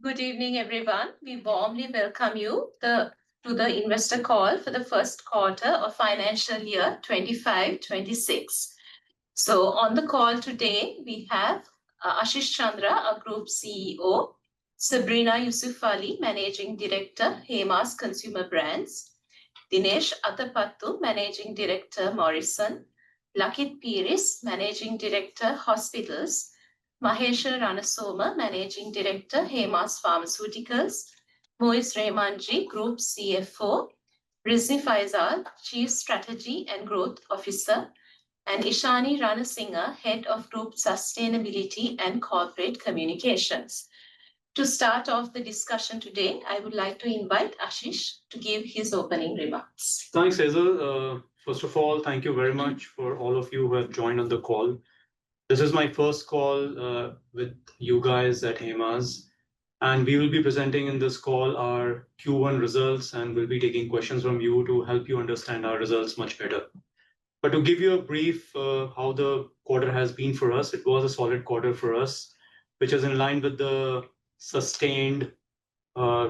Good evening, everyone. We warmly welcome you to the investor call for the first quarter of financial year 25-26. So on the call today, we have Ashish Chandra, our Group CEO, Sabrina Yusuf Ali, Managing Director, Hemas Consumer Brands, Dinesh Athapattu, Managing Director, Morrison, Lakit Piris, Managing Director, Hospitals, Maheshwar Ranasoma, Managing Director, Hemas Pharmaceuticals, Moiz Rehmanji, Group CFO, Rizni Faisal, Chief Strategy and Growth Officer, and Ishani Ranasinghe, Head of Group Sustainability and Corporate Communications. To start off the discussion today, I would like to invite Ashish to give his opening remarks. Thanks, Hazel. First of all, thank you very much for all of you who have joined on the call. This is my first call with you guys at Hemas, and we will be presenting in this call our Q1 results, and we'll be taking questions from you to help you understand our results much better. But to give you a brief how the quarter has been for us, it was a solid quarter for us, which is in line with the sustained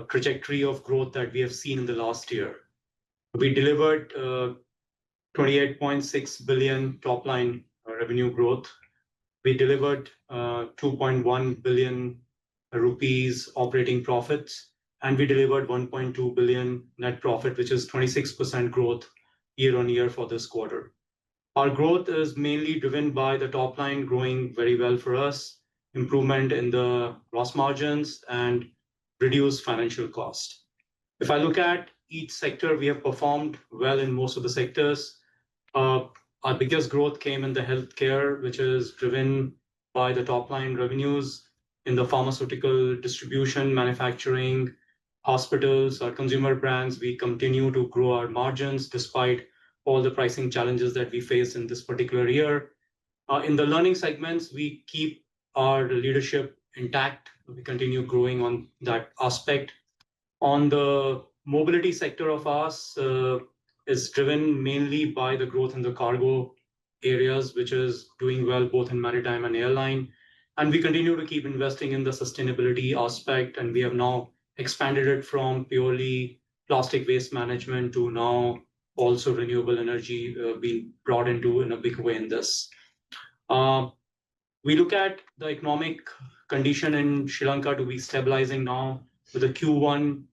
trajectory of growth that we have seen in the last year. We delivered 28.6 billion top line revenue growth. We delivered 2.1 billion rupees operating profits, and we delivered 1.2 billion net profit, which is 26% growth year on year for this quarter. Our growth is mainly driven by the top line growing very well for us, improvement in the gross margins, and reduced financial cost. If I look at each sector, we have performed well in most of the sectors. Our biggest growth came in the healthcare, which is driven by the top line revenues in the pharmaceutical distribution, manufacturing, hospitals, our consumer brands. We continue to grow our margins despite all the pricing challenges that we face in this particular year. In the learning segments, we keep our leadership intact. We continue growing on that aspect. On the mobility sector of ours is driven mainly by the growth in the cargo areas, which is doing well both in maritime and airline. And we continue to keep investing in the sustainability aspect, and we have now expanded it from purely plastic waste management to now also renewable energy being brought into in a big way in this. We look at the economic condition in Sri Lanka to be stabilizing now, with the Q1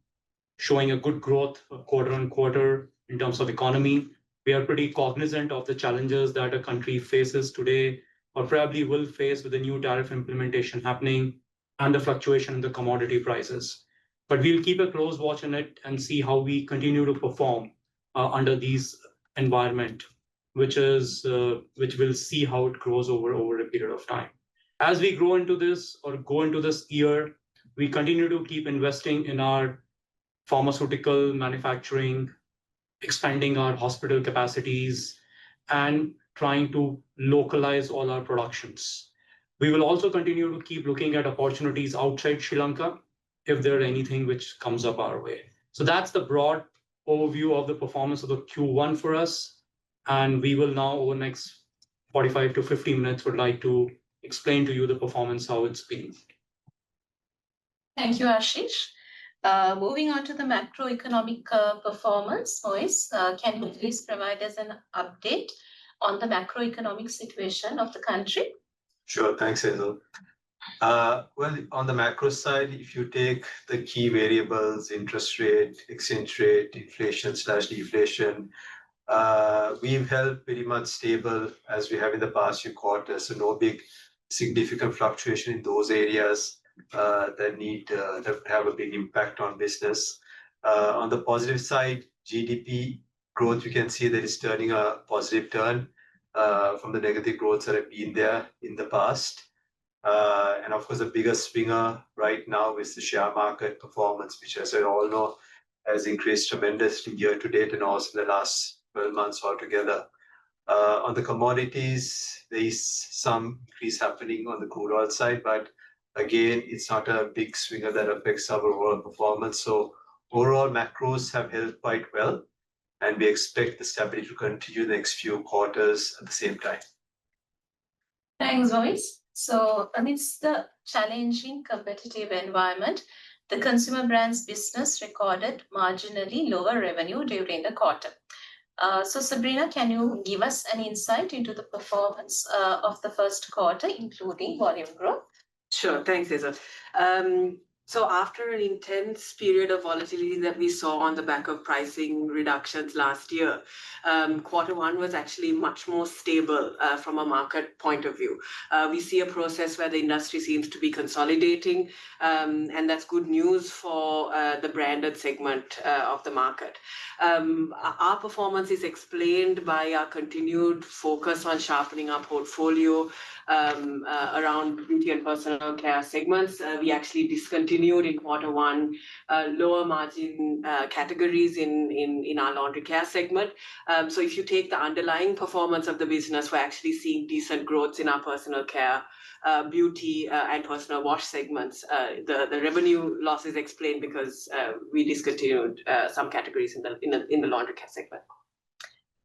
showing a good growth quarter on quarter in terms of economy. We are pretty cognizant of the challenges that a country faces today, or probably will face with the new tariff implementation happening and the fluctuation in the commodity prices. But we'll keep a close watch on it and see how we continue to perform under these environment, which will see how it grows over a period of time. As we grow into this or go into this year, we continue to keep investing in our pharmaceutical manufacturing, expanding our hospital capacities, and trying to localize all our productions. We will also continue to keep looking at opportunities outside Sri Lanka if there are anything which comes up our way. So that's the broad overview of the performance of the Q1 for us. And we will now, over the next 45 to 50 minutes, would like to explain to you the performance, how it's been. Thank you, Ashish. Moving on to the macroeconomic performance, Moiz, can you please provide us an update on the macroeconomic situation of the country? Sure, thanks, Hazel. Well, on the macro side, if you take the key variables, interest rate, exchange rate, inflation/deflation, we've held pretty much stable as we have in the past few quarters. So no big significant fluctuation in those areas that have a big impact on business. On the positive side, GDP growth, you can see that it's turning a positive turn from the negative growths that have been there in the past. And of course, the biggest swinger right now is the share market performance, which, as we all know, has increased tremendously year to date and also in the last 12 months altogether. On the commodities, there is some increase happening on the crude oil side, but again, it's not a big swinger that affects our overall performance. So overall, macros have held quite well, and we expect the stability to continue the next few quarters at the same time. Thanks, Moiz. So amidst the challenging competitive environment, the consumer brands business recorded marginally lower revenue during the quarter. So Sabrina, can you give us an insight into the performance of the first quarter, including volume growth? Sure, thanks, Hazel. So after an intense period of volatility that we saw on the back of pricing reductions last year, quarter one was actually much more stable from a market point of view. We see a process where the industry seems to be consolidating, and that's good news for the branded segment of the market. Our performance is explained by our continued focus on sharpening our portfolio around beauty and personal care segments. We actually discontinued in quarter one lower margin categories in our laundry care segment. So if you take the underlying performance of the business, we're actually seeing decent growth in our personal care, beauty and personal wash segments. The revenue loss is explained because we discontinued some categories in the laundry care segment.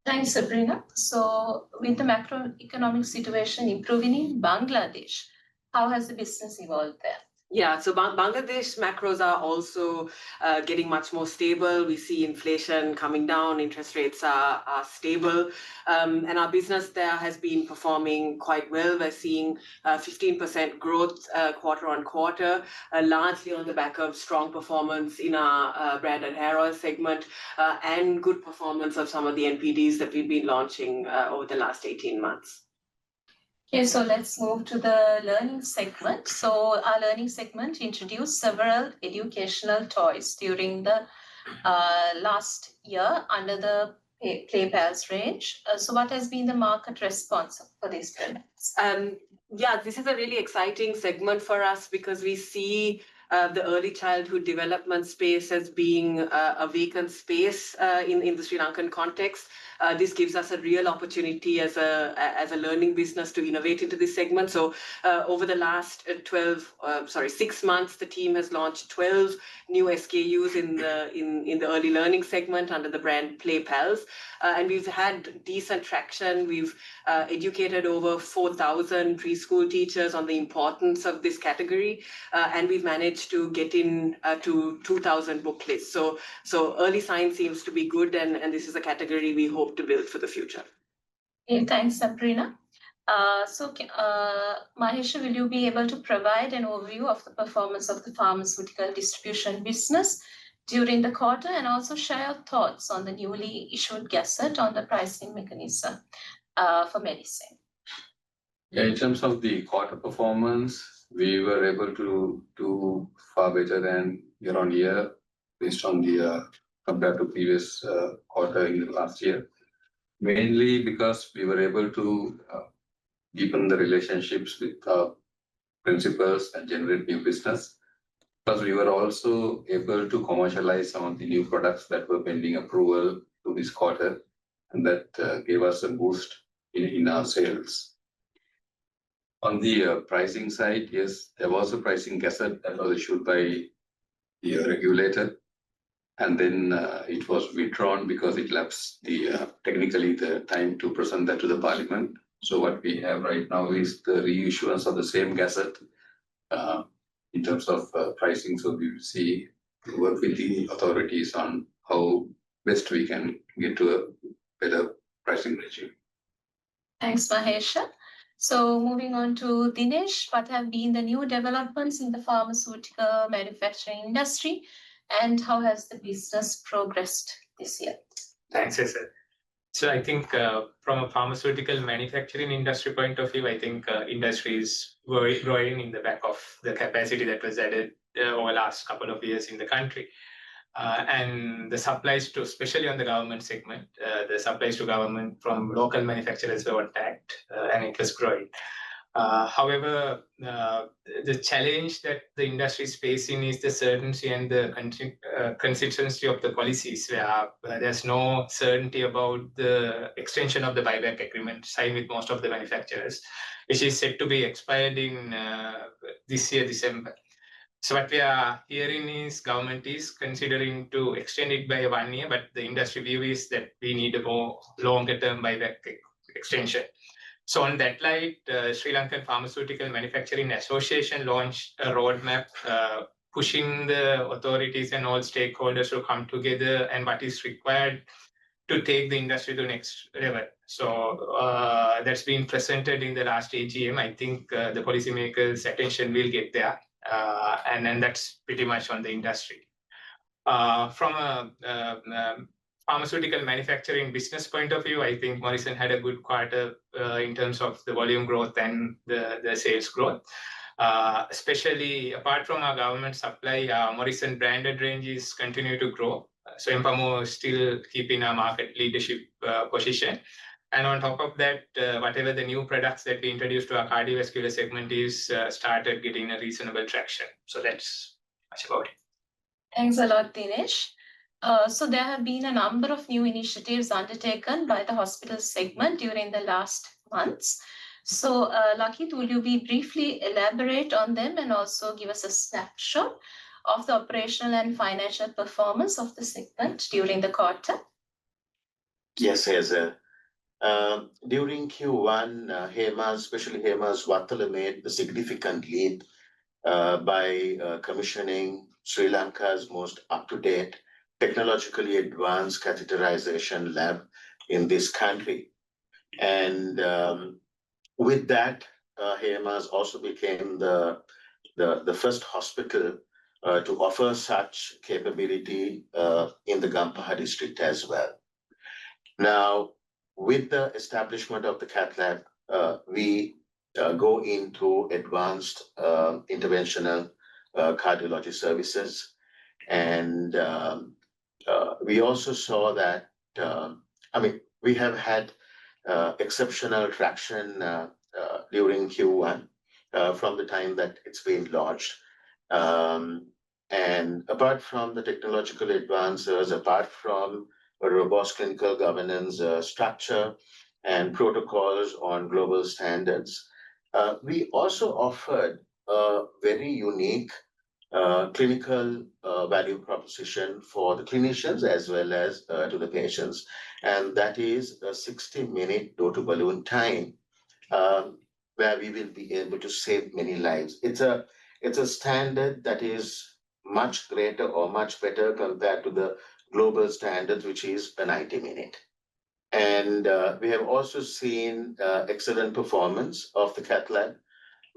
Thanks, Sabrina. So with the macroeconomic situation improving in Bangladesh, how has the business evolved there? Yeah, so Bangladesh macros are also getting much more stable. We see inflation coming down, interest rates are stable, and our business there has been performing quite well. We're seeing 15% growth quarter on quarter, largely on the back of strong performance in our branded hair oil segment and good performance of some of the NPDs that we've been launching over the last 18 months. Okay, so let's move to the learning segment. So our learning segment introduced several educational toys during the last year under the Play Pals range. So what has been the market response for these products? Yeah, this is a really exciting segment for us because we see the early childhood development space as being a vacant space in the Sri Lankan context. This gives us a real opportunity as a learning business to innovate into this segment. So over the last 6 months, the team has launched 12 new SKUs in the early learning segment under the brand Play Pals. And we've had decent traction. We've educated over 4,000 preschool teachers on the importance of this category, and we've managed to get in to 2,000 booklets. So early signs seems to be good, and this is a category we hope to build for the future. Okay, thanks, Sabrina. Mahesha, will you be able to provide an overview of the performance of the pharmaceutical distribution business during the quarter and also share your thoughts on the newly issued gazette on the pricing mechanism for medicine? Yeah, in terms of the quarter performance, we were able to do far better than year on year based on the compared to previous quarter in the last year, mainly because we were able to deepen the relationships with principals and generate new business. Plus, we were also able to commercialize some of the new products that were pending approval to this quarter, and that gave us a boost in our sales. On the pricing side, yes, there was a pricing gazette that was issued by the regulator, and then it was withdrawn because it lapsed technically the time to present that to the parliament. So what we have right now is the reissuance of the same gazette in terms of pricing. So we will see, work with the authorities on how best we can get to a better pricing regime. Thanks, Mahesha. So moving on to Dinesh, what have been the new developments in the pharmaceutical manufacturing industry and how has the business progressed this year? Thanks, Hazel. So I think from a pharmaceutical manufacturing industry point of view, I think industry is growing in the back of the capacity that was added over the last couple of years in the country. And the supplies to, especially on the government segment, the supplies to government from local manufacturers were attacked and it was growing. However, the challenge that the industry is facing is the certainty and the consistency of the policies, where there's no certainty about the extension of the buyback agreement signed with most of the manufacturers, which is set to be expired in this year, December. So what we are hearing is government is considering to extend it by 1 year, but the industry view is that we need a more longer term buyback extension. So on that light, Sri Lankan Pharmaceutical Manufacturing Association launched a roadmap pushing the authorities and all stakeholders to come together and what is required to take the industry to the next level. So that's been presented in the last AGM. I think the policymakers' attention will get there. And then that's pretty much on the industry. From a pharmaceutical manufacturing business point of view, I think Morrison had a good quarter in terms of the volume growth and the sales growth. Especially apart from our government supply, Morrison branded ranges continue to grow. So Empamo is still keeping our market leadership position. And on top of that, whatever the new products that we introduced to our cardiovascular segment is started getting a reasonable traction. So that's much about it. Thanks a lot, Dinesh. So there have been a number of new initiatives undertaken by the hospital segment during the last months. So, Lakit, will you be briefly elaborate on them and also give us a snapshot of the operational and financial performance of the segment during the quarter? Yes, Hazel. During Q1, Hemas, especially Hemas Vatala, made a significant leap by commissioning Sri Lanka's most up-to-date, technologically advanced catheterization lab in this country. And with that, Hemas also became the first hospital to offer such capability in the Gampaha district as well. Now, with the establishment of the cath lab, we go into advanced interventional cardiology services. And we also saw that, we have had exceptional traction during Q1 from the time that it's been launched. And apart from the technological advances, apart from a robust clinical governance structure and protocols on global standards, we also offered a very unique clinical value proposition for the clinicians as well as to the patients. And that is a 60-minute door-to-balloon time where we will be able to save many lives. It's a standard that is much greater or much better compared to the global standards, which is a 90-minute. And we have also seen excellent performance of the cath lab.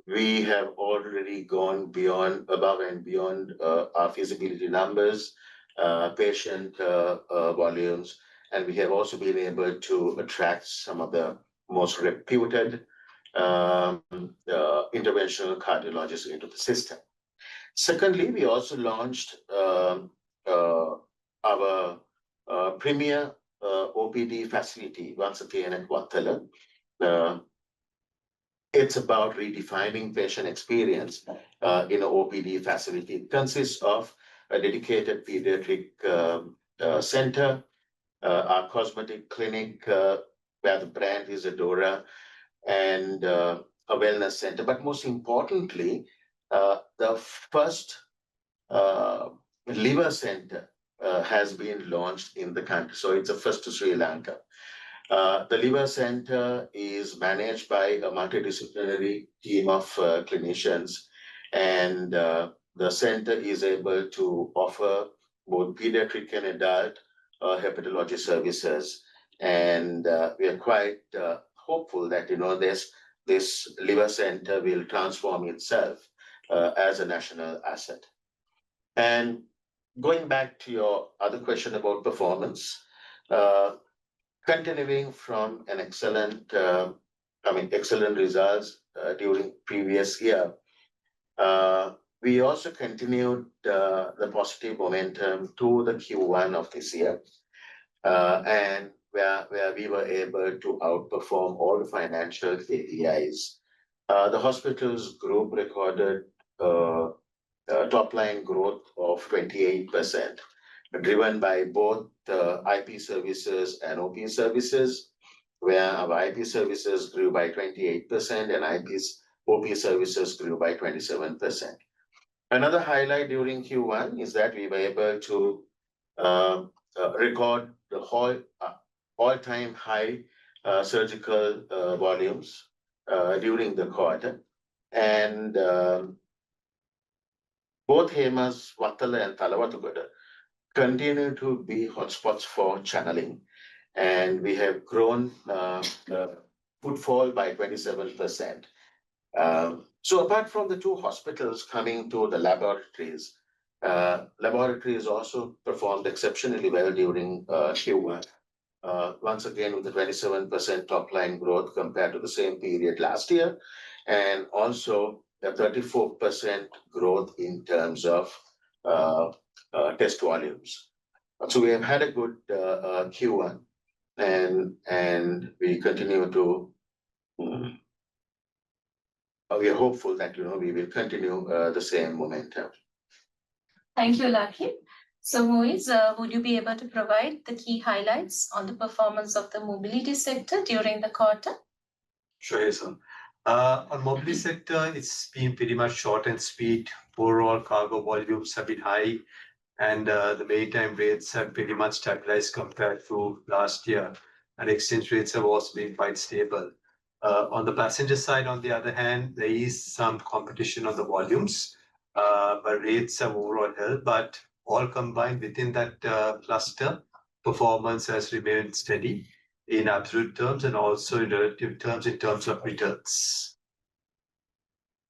We have already gone above and beyond our feasibility numbers, patient volumes, and we have also been able to attract some of the most reputed interventional cardiologists into the system. Secondly, we also launched our premier OPD facility once again at Wattala. It's about redefining patient experience in an OPD facility. It consists of a dedicated pediatric center, our cosmetic clinic, where the brand is Adora, and a wellness center. But most importantly, the first liver center has been launched in the country. So it's a first to Sri Lanka. The liver center is managed by a multidisciplinary team of clinicians, and the center is able to offer both pediatric and adult hepatology services. And we are quite hopeful that this liver center will transform itself as a national asset. And going back to your other question about performance, continuing from an excellent results during previous year, we also continued the positive momentum to the Q1 of this year, and where we were able to outperform all the financial KPIs. The hospital's group recorded top line growth of 28%, driven by both IP services and OP services, where our IP services grew by 28% and OP services grew by 27%. Another highlight during Q1 is that we were able to record the all-time high surgical volumes during the quarter. And both Hemas, Vattala and Talawatugoda continue to be hotspots for channeling. And we have grown footfall by 27%. So apart from the two hospitals coming to the laboratories, laboratories also performed exceptionally well during Q1. Once again, with the 27% top line growth compared to the same period last year, and also a 34% growth in terms of test volumes. So we have had a good Q1, and we continue to. We are hopeful that we will continue the same momentum. Thank you, Lucky. So, Moiz, would you be able to provide the key highlights on the performance of the mobility sector during the quarter? Sure, yes, sir. On mobility sector, it's been pretty much short and sweet. Overall cargo volumes have been high, and the maritime rates have pretty much stabilized compared to last year, and exchange rates have also been quite stable. On the passenger side, on the other hand, there is some competition on the volumes, but rates have overall held. But all combined within that cluster, performance has remained steady in absolute terms and also in relative terms in terms of returns.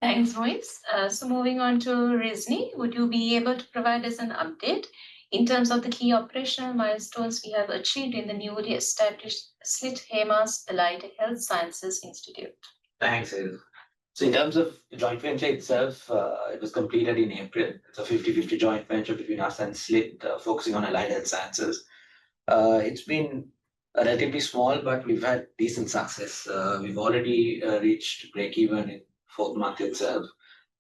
Thanks, Moiz. So moving on to Rizni, would you be able to provide us an update in terms of the key operational milestones we have achieved in the newly established SLIT Hemas Allied Health Sciences Institute? Thanks, Hazel. So in terms of the joint venture itself, it was completed in April. It's a 50-50 joint venture between us and SLIT, focusing on allied health sciences. It's been relatively small, but we've had decent success. We've already reached break-even in fourth month itself.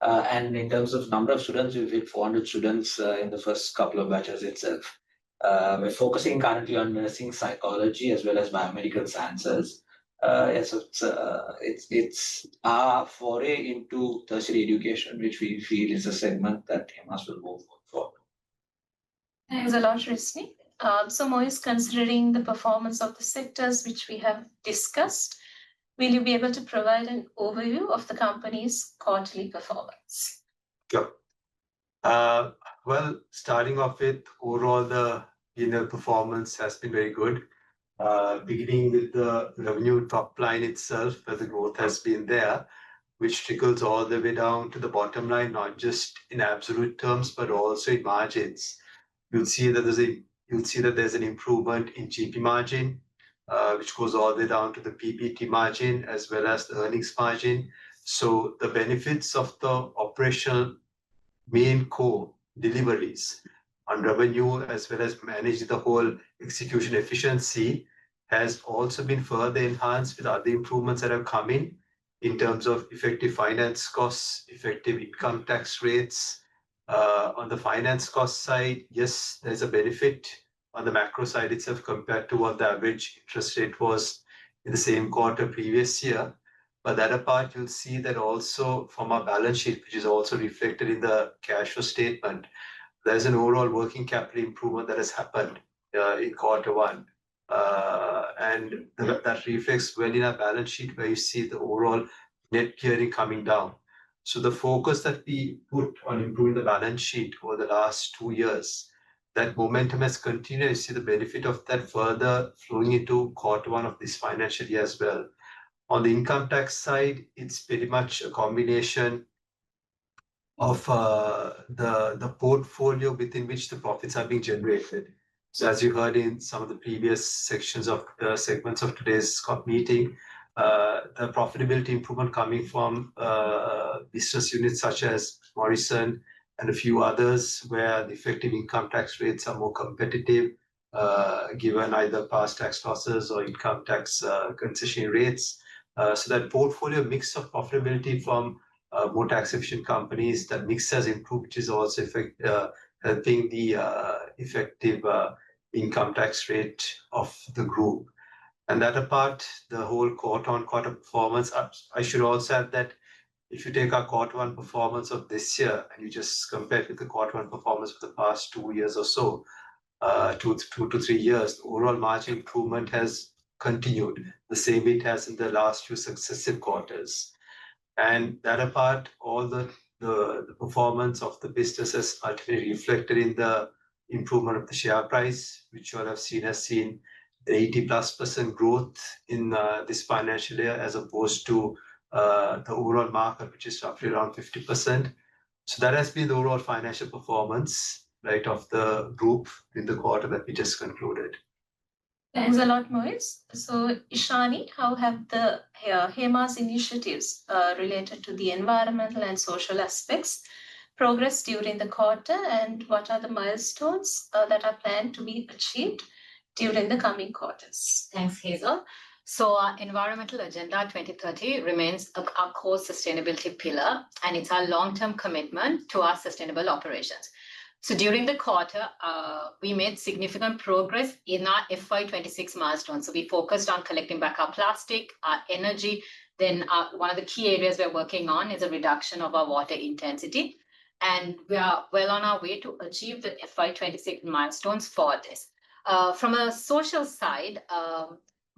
And in terms of number of students, we've hit 400 students in the first couple of batches itself. We're focusing currently on nursing, psychology, as well as biomedical sciences. Yes, it's our foray into tertiary education, which we feel is a segment that Hemas will move forward. Thanks a lot, Rizni. So Moiz, considering the performance of the sectors which we have discussed, will you be able to provide an overview of the company's quarterly performance? Sure. Well, starting off with overall, the P&L performance has been very good. Beginning with the revenue top line itself, where the growth has been there, which trickles all the way down to the bottom line, not just in absolute terms, but also in margins. You'll see that there's an improvement in GP margin, which goes all the way down to the PBT margin as well as the earnings margin. So the benefits of the operational main core deliveries on revenue as well as manage the whole execution efficiency has also been further enhanced with other improvements that have come in terms of effective finance costs, effective income tax rates. On the finance cost side, yes, there's a benefit on the macro side itself compared to what the average interest rate was in the same quarter previous year. But that apart, you'll see that also from our balance sheet, which is also reflected in the cash flow statement, there's an overall working capital improvement that has happened in quarter one. And that reflects well in our balance sheet where you see the overall net gearing coming down. So the focus that we put on improving the balance sheet over the last 2 years, that momentum has continued. You see the benefit of that further flowing into quarter one of this financial year as well. On the income tax side, it's pretty much a combination of the portfolio within which the profits are being generated. So as you heard in some of the previous sections of segments of today's meeting, the profitability improvement coming from business units such as Morrison and a few others where the effective income tax rates are more competitive, given either past tax losses or income tax concession rates. So that portfolio mix of profitability from more tax efficient companies, that mix has improved, which is also helping the effective income tax rate of the group. And that apart, the whole quarter-on-quarter performance, I should also add that if you take our quarter one performance of this year and you just compare it with the quarter one performance of the past 2 years or so, 2 to 3 years, the overall margin improvement has continued the same it has in the last few successive quarters. And that apart, all the performance of the business is ultimately reflected in the improvement of the share price, which you all have seen has seen 80+% growth in this financial year, as opposed to the overall market, which is roughly around 50%. So that has been the overall financial performance, right, of the group in the quarter that we just concluded. Thanks a lot, Moez. So, Ishani, how have the Hemas initiatives related to the environmental and social aspects progressed during the quarter, and what are the milestones that are planned to be achieved during the coming quarters? Thanks, Hazel. So our environmental agenda 2030 remains our core sustainability pillar, and it's our long-term commitment to our sustainable operations. So during the quarter, we made significant progress in our FY26 milestones. So we focused on collecting back our plastic, our energy. Then one of the key areas we're working on is a reduction of our water intensity. And we are well on our way to achieve the FY26 milestones for this. From a social side,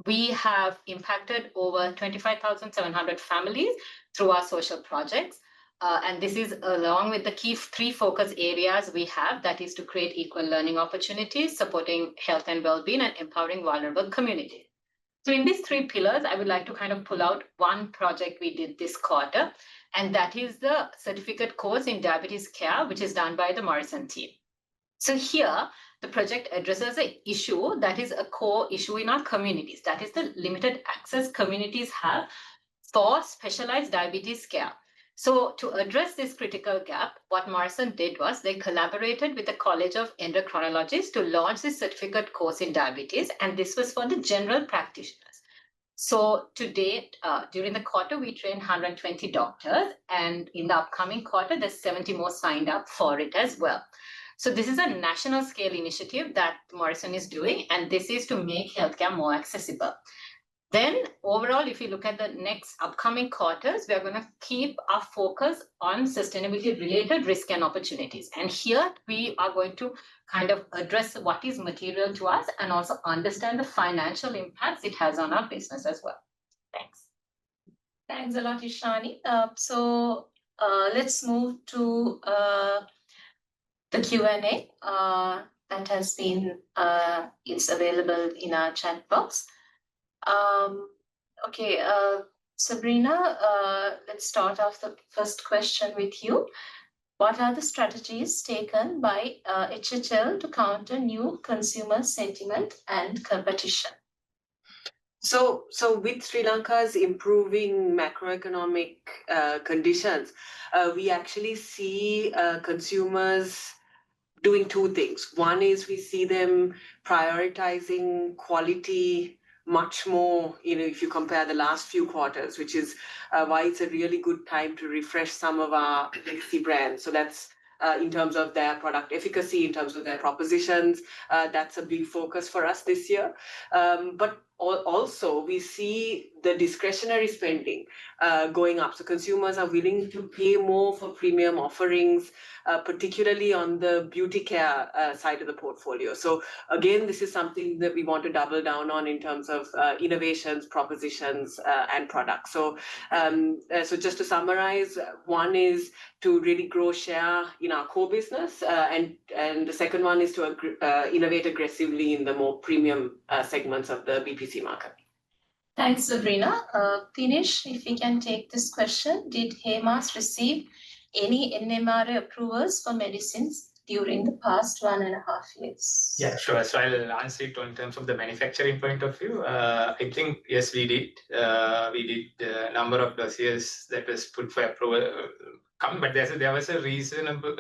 we have impacted over 25,700 families through our social projects. And this is along with the key 3 focus areas we have, that is to create equal learning opportunities, supporting health and well-being, and empowering vulnerable communities. So in these 3 pillars, I would like to kind of pull out one project we did this quarter, and that is the certificate course in diabetes care, which is done by the Morrison team. So here, the project addresses an issue that is a core issue in our communities, that is the limited access communities have for specialized diabetes care. So to address this critical gap, what Morrison did was they collaborated with the College of Endocrinologists to launch this certificate course in diabetes, and this was for the general practitioners. So to date, during the quarter, we trained 120 doctors, and in the upcoming quarter, there's 70 more signed up for it as well. So this is a national scale initiative that Morrison is doing, and this is to make healthcare more accessible. Then overall, if you look at the next upcoming quarters, we are going to keep our focus on sustainability related risk and opportunities. And here we are going to kind of address what is material to us and also understand the financial impacts it has on our business as well. Thanks. Thanks a lot, Ishani. So let's move to the Q&A that has been, it's available in our chat box. Okay, Sabrina, let's start off the first question with you. What are the strategies taken by HHL to counter new consumer sentiment and competition? So with Sri Lanka's improving macroeconomic conditions, we actually see consumers doing 2 things. One is we see them prioritizing quality much more, if you compare the last few quarters, which is why it's a really good time to refresh some of our legacy brands. So that's in terms of their product efficacy, in terms of their propositions, that's a big focus for us this year. But also we see the discretionary spending going up. So consumers are willing to pay more for premium offerings, particularly on the beauty care side of the portfolio. So again, this is something that we want to double down on in terms of innovations, propositions, and products. So just to summarize, one is to really grow share in our core business, and the second one is to innovate aggressively in the more premium segments of the BPC market. Thanks, Sabrina. Dinesh, if we can take this question. Did Hemas receive any NMRA approvals for medicines during the past 1.5 years? Yeah, sure. So I'll answer it in terms of the manufacturing point of view. I think, yes, we did. We did a number of dossiers that was put for approval. But there was a reasonable,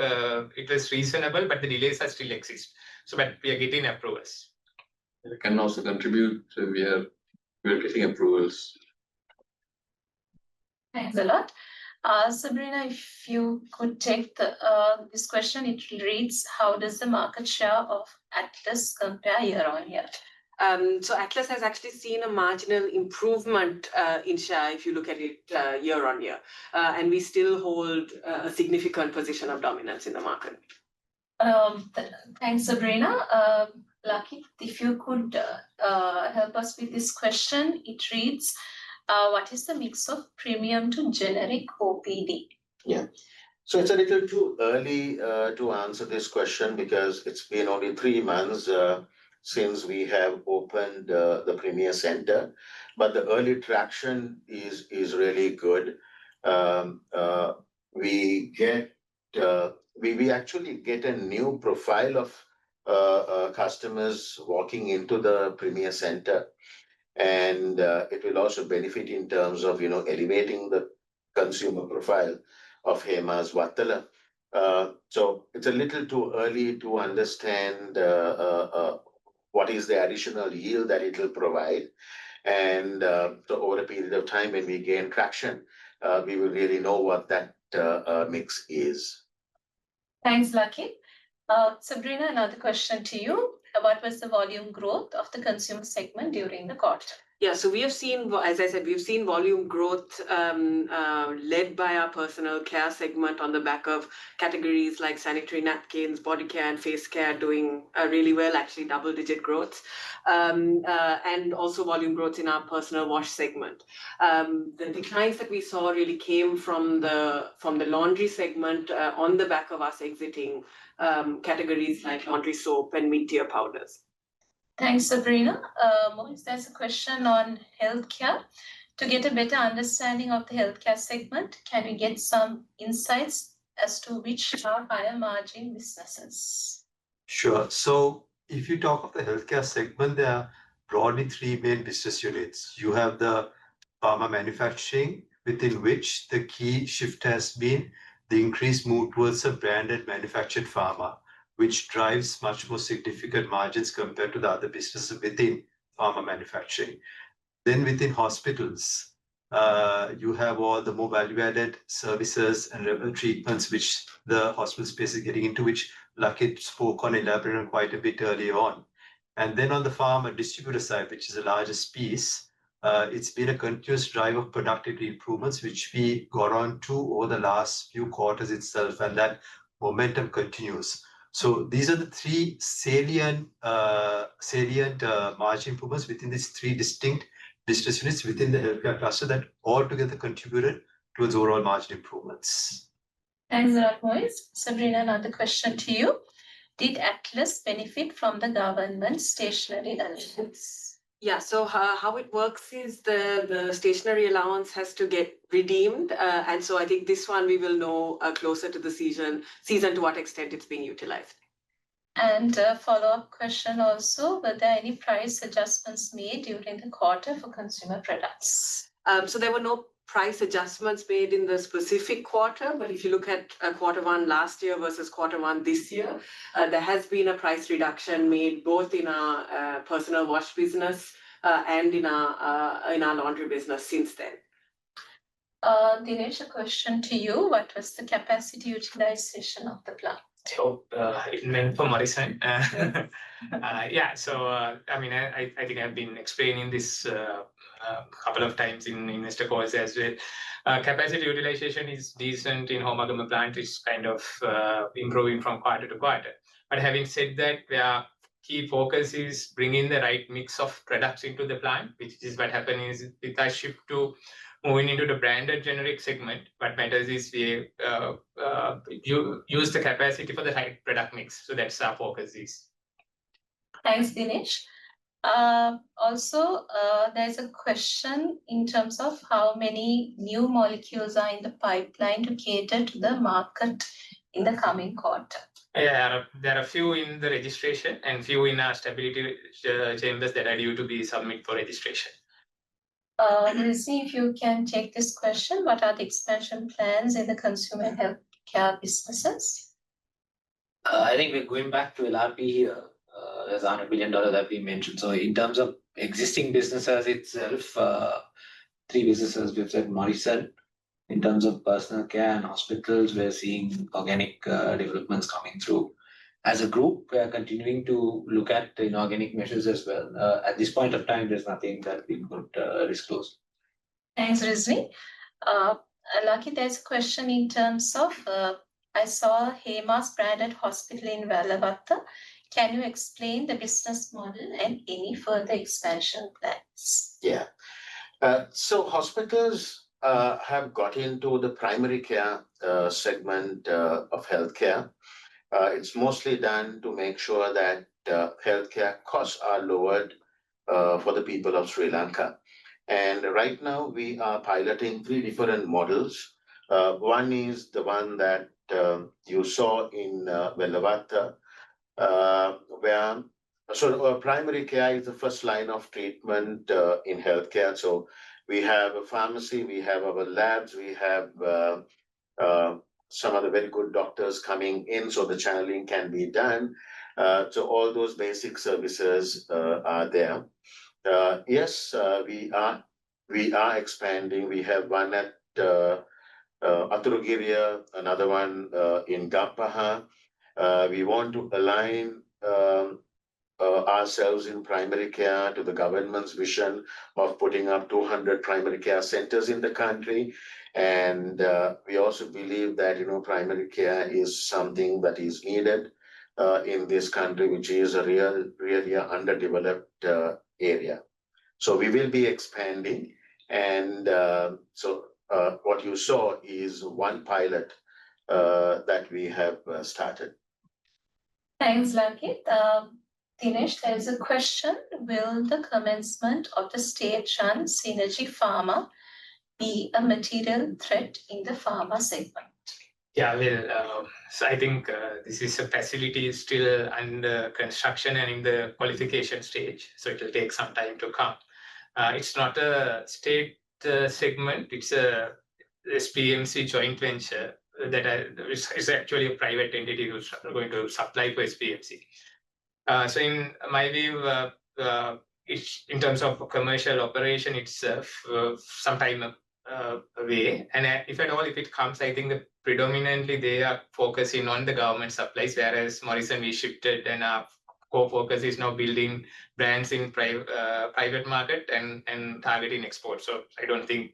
it was reasonable, but the delays are still exist. So, but we are getting approvals. We can also contribute. So we are getting approvals. Thanks a lot. Sabrina, if you could take this question, it reads, how does the market share of Atlas compare year on year? So Atlas has actually seen a marginal improvement in share if you look at it year on year. And we still hold a significant position of dominance in the market. Thanks, Sabrina. Lucky, if you could help us with this question, it reads, what is the mix of premium to generic OPD? Yeah. So it's a little too early to answer this question because it's been only 3 months since we have opened the Premier Center, but the early traction is really good. We get we actually get a new profile of customers walking into the Premier Center, and it will also benefit in terms of elevating the consumer profile of Hemas Vattala. So it's a little too early to understand what is the additional yield that it will provide. And so over a period of time, when we gain traction, we will really know what that mix is. Thanks, Lucky. Sabrina, another question to you. What was the volume growth of the consumer segment during the quarter? Yeah, so we have seen, as I said, we've seen volume growth led by our personal care segment on the back of categories like sanitary napkins, body care, and face care doing really well, actually double-digit growth, and also volume growth in our personal wash segment. The declines that we saw really came from the laundry segment on the back of us exiting categories like laundry soap and mid-tier powders. Thanks, Sabrina. Mohit, there's a question on healthcare. To get a better understanding of the healthcare segment, can we get some insights as to which are higher margin businesses? Sure. So if you talk of the healthcare segment, there are broadly 3 main business units. You have the pharma manufacturing, within which the key shift has been the increased move towards a branded manufactured pharma, which drives much more significant margins compared to the other businesses within pharma manufacturing. Then within hospitals, you have all the more value-added services and treatments which the hospital space is getting into, which Lucky spoke on, elaborated on quite a bit earlier on. And then on the pharma distributor side, which is the largest piece, it's been a continuous drive of productivity improvements, which we got on to over the last few quarters itself, and that momentum continues. So these are the 3 salient margin improvements within these 3 distinct business units within the healthcare cluster that altogether contributed towards overall margin improvements. Thanks a lot, Mohit. Sabrina, another question to you. Did Atlas benefit from the government stationery allowance? Yeah, so how it works is the stationery allowance has to get redeemed. And so I think this one we will know closer to the season to what extent it's being utilized. And a follow-up question also, were there any price adjustments made during the quarter for consumer products? So there were no price adjustments made in the specific quarter, but if you look at Q1 last year versus Q1 this year, there has been a price reduction made both in our personal wash business and in our laundry business since then. Dinesh, a question to you. What was the capacity utilization of the plant? So it meant for Morrison. Yeah, so I mean, I think I've been explaining this a couple of times in investor calls as well. Capacity utilization is decent in Homagama plant, is kind of improving from quarter to quarter. But having said that, their key focus is bringing the right mix of products into the plant, which is what happened is with our shift to moving into the branded generic segment. What matters is we use the capacity for the right product mix. So that's our focus is. Thanks, Dinesh. Also, there's a question in terms of how many new molecules are in the pipeline to cater to the market in the coming quarter. Yeah, there are a few in the registration and few in our stability chambers that are due to be submitted for registration. Let's see if you can take this question. What are the expansion plans in the consumer healthcare businesses? I think we're going back to LRP here. There's $100 billion that we mentioned. So in terms of existing businesses itself, 3 businesses, we've said Morrison. In terms of personal care and hospitals, we're seeing organic developments coming through. As a group, we are continuing to look at inorganic measures as well. At this point of time, there's nothing that we could disclose. Thanks, Rizvi. Lucky, there's a question in terms of, I saw Hemas branded hospital in Velavatta. Can you explain the business model and any further expansion plans? Yeah. So hospitals have got into the primary care segment of healthcare. It's mostly done to make sure that healthcare costs are lowered for the people of Sri Lanka. And right now we are piloting three different models. One is the one that you saw in Vellavata, where primary care is the first line of treatment in healthcare. So we have a pharmacy, we have our labs, we have uh, some of the very good doctors coming in, so the channeling can be done. So all those basic services are there. Yes, we are expanding. We have one at Aturugiriya, another one in Gampaha. We want to align ourselves in primary care to the government's vision of putting up 200 primary care centers in the country. And we also believe that, primary care is something that is needed in this country, which is a really underdeveloped area. So we will be expanding. And what you saw is one pilot that we have started. Thanks, Lankit. Dinesh, there is a question. Will the commencement of the state-run Synergy Pharma be a material threat in the pharma segment? Yeah, well, so I think this is a facility still under construction and in the qualification stage, so it will take some time to come. It's not a state segment, it's a SPMC joint venture that is actually a private entity who's going to supply for SPMC. So in my view, it's in terms of commercial operation, it's some time away. And if at all, if it comes, I think that predominantly they are focusing on the government supplies, whereas Morrison we shifted and our core focus is now building brands in private market and targeting export. So I don't think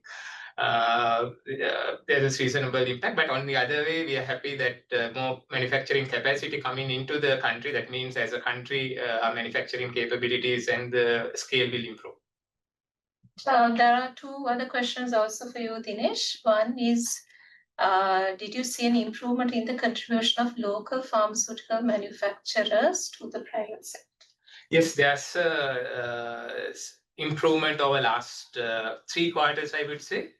there is reasonable impact, but on the other way, we are happy that more manufacturing capacity coming into the country. That means as a country, our manufacturing capabilities and the scale will improve. There are two other questions also for you, Dinesh. One is, did you see an improvement in the contribution of local pharmaceutical manufacturers to the private sector? Yes, there's improvement over last 3 quarters, I would say.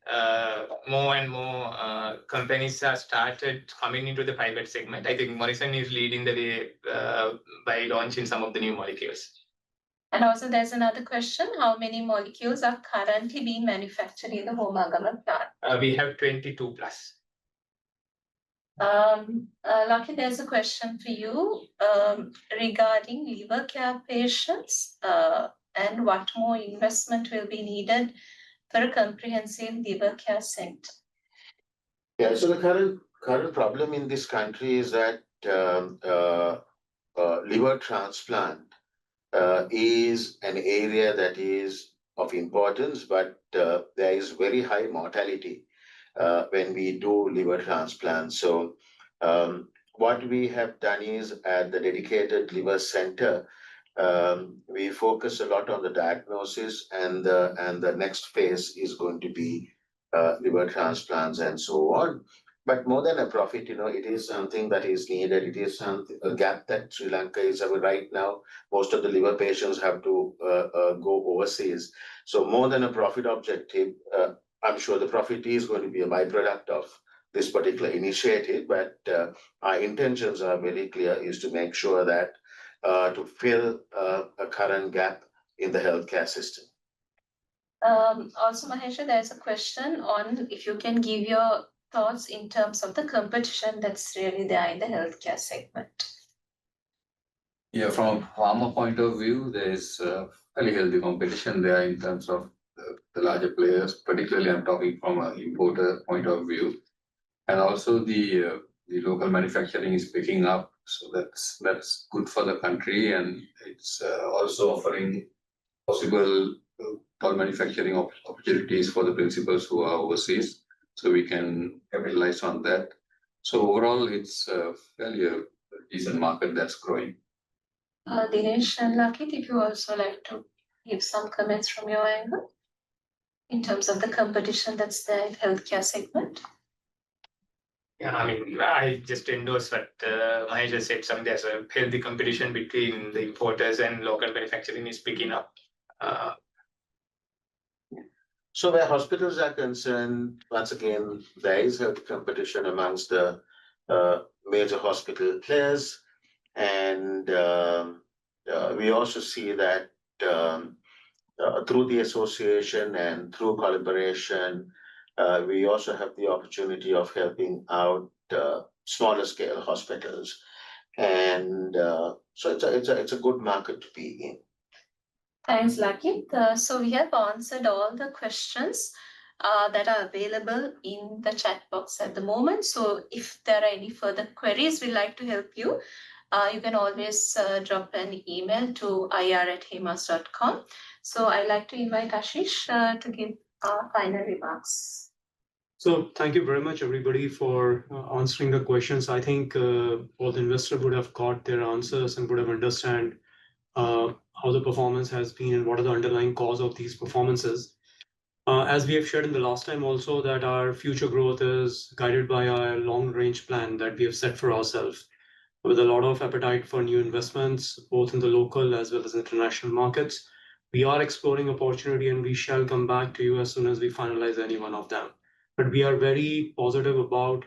More and more companies have started coming into the private segment. I think Morrison is leading the way by launching some of the new molecules. And also there's another question. How many molecules are currently being manufactured in the Homagama plant? We have 22 plus. Lucky, there's a question for you regarding liver care patients and what more investment will be needed for a comprehensive liver care center. Yeah, so the current problem in this country is that liver transplant is an area that is of importance, but there is very high mortality when we do liver transplant. So what we have done is at the dedicated liver center, we focus a lot on the diagnosis, and the next phase is going to be liver transplants and so on. But more than a profit, it is something that is needed. It is a gap that Sri Lanka is right now. Most of the liver patients have to go overseas. So more than a profit objective, I'm sure the profit is going to be a byproduct of this particular initiative. But our intentions are very clear: is to make sure that to fill a current gap in the healthcare system. Also, Mahesha, there's a question on if you can give your thoughts in terms of the competition that's really there in the healthcare segment. Yeah, from a pharma point of view, there is fairly healthy competition there in terms of the larger players. Particularly, I'm talking from an importer point of view, and also the local manufacturing is picking up, so that's good for the country, and it's also offering possible toll manufacturing opportunities for the principals who are overseas, so we can capitalize on that. So overall, it's fairly a decent market that's growing. Dinesh and Lakit, if you also like to give some comments from your angle in terms of the competition that's there in healthcare segment. Yeah, I mean, I just endorse what Mahesh just said. There's a healthy competition between the importers and local manufacturing is picking up. So where hospitals are concerned, once again, there is healthy competition amongst the major hospital players. And we also see that through the association and through collaboration, we also have the opportunity of helping out smaller scale hospitals. And so it's a good market to be in. Thanks, Lakit. So we have answered all the questions that are available in the chat box at the moment. So if there are any further queries, we'd like to help you. You can always drop an email to ir@hemas.com. So I'd like to invite Ashish to give final remarks. So thank you very much, everybody, for answering the questions. I think all the investors would have got their answers and would have understand how the performance has been and what are the underlying cause of these performances. As we have shared in the last time also, that our future growth is guided by our long-range plan that we have set for ourselves, with a lot of appetite for new investments, both in the local as well as international markets. We are exploring opportunity, and we shall come back to you as soon as we finalize any one of them. But we are very positive about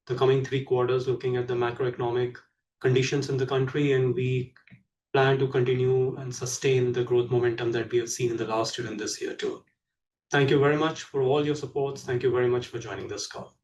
the coming 3 quarters, looking at the macroeconomic conditions in the country, and we plan to continue and sustain the growth momentum that we have seen in the last year and this year too. Thank you very much for all your support. Thank you very much for joining this call.